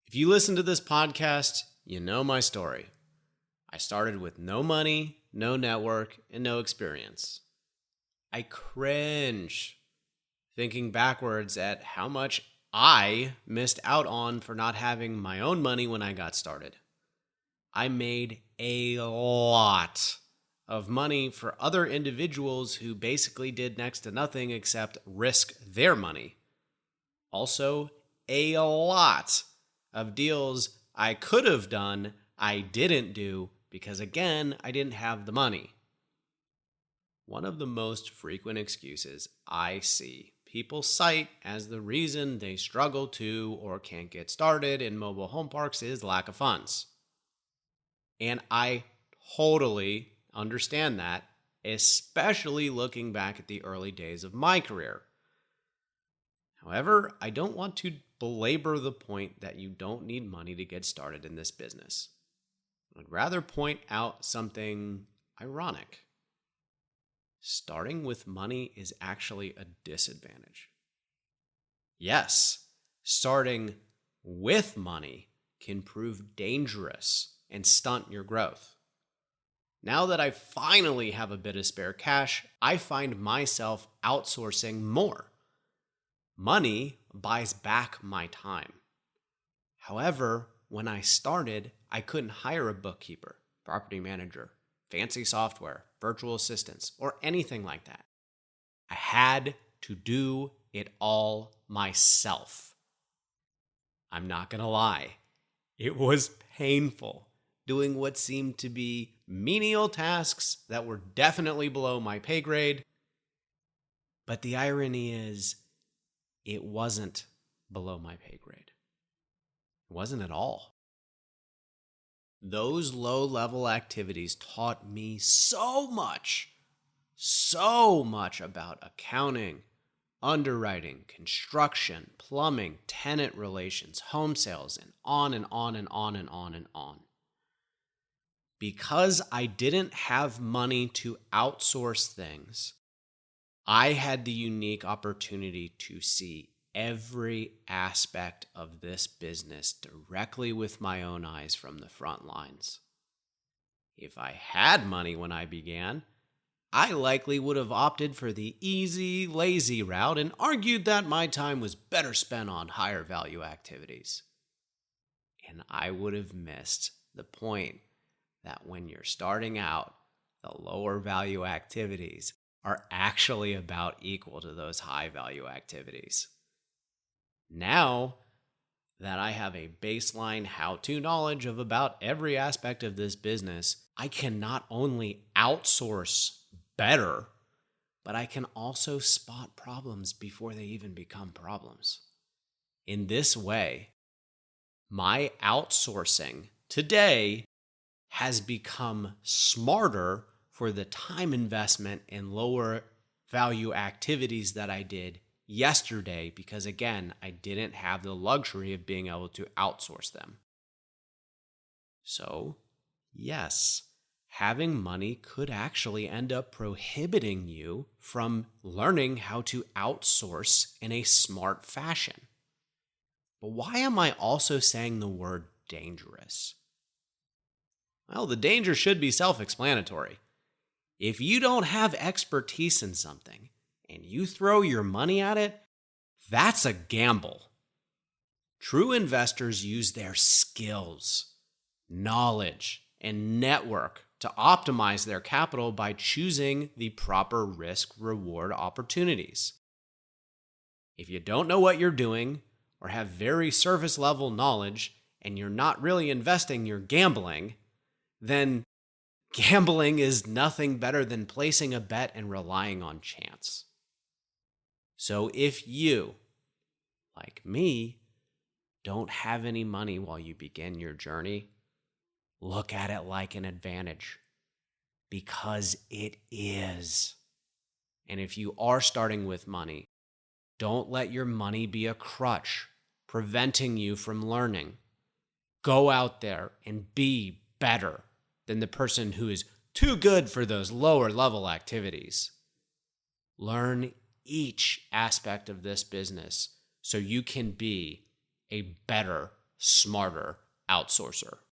If you listen to this podcast, you know my story. I started with no money, no network, and no experience. I cringe thinking backwards at how much I missed out on for not having my own money when I got started. I made a lot of money for other individuals who basically did next to nothing except risk their money. Also, a lot of deals I could have done, I didn't do because, again, I didn't have the money. One of the most frequent excuses I see people cite as the reason they struggle to or can't get started in mobile home parks is lack of funds. And I totally understand that, especially looking back at the early days of my career. However, I don't want to belabor the point that you don't need money to get started in this business. I'd rather point out something ironic. Starting with money is actually a disadvantage. Yes, starting with money can prove dangerous and stunt your growth. Now that I finally have a bit of spare cash, I find myself outsourcing more. Money buys back my time. However, when I started, I couldn't hire a bookkeeper, property manager, fancy software, virtual assistants, or anything like that. I had to do it all myself. I'm not going to lie. It was painful doing what seemed to be menial tasks that were definitely below my pay grade. But the irony is, it wasn't below my pay grade. It wasn't at all. Those low-level activities taught me so much about accounting, underwriting, construction, plumbing, tenant relations, home sales, and on and on and on and on and on. Because I didn't have money to outsource things, I had the unique opportunity to see every aspect of this business directly with my own eyes from the front lines. If I had money when I began, I likely would have opted for the easy, lazy route and argued that my time was better spent on higher value activities. And I would have missed the point that when you're starting out, the lower value activities are actually about equal to those high value activities. Now that I have a baseline how-to knowledge of about every aspect of this business, I can not only outsource better, but I can also spot problems before they even become problems. In this way, my outsourcing today has become smarter for the time investment in lower value activities that I did yesterday because, again, I didn't have the luxury of being able to outsource them. So, yes, having money could actually end up prohibiting you from learning how to outsource in a smart fashion. But why am I also saying the word dangerous? Well, the danger should be self-explanatory. If you don't have expertise in something and you throw your money at it, that's a gamble. True investors use their skills, knowledge, and network to optimize their capital by choosing the proper risk-reward opportunities. If you don't know what you're doing or have very surface-level knowledge and you're not really investing, you're gambling, then gambling is nothing better than placing a bet and relying on chance. So if you, like me, don't have any money while you begin your journey, look at it like an advantage, because it is. And if you are starting with money, don't let your money be a crutch preventing you from learning. Go out there and be better than the person who is too good for those lower level activities. Learn each aspect of this business so you can be a better smarter outsourcer.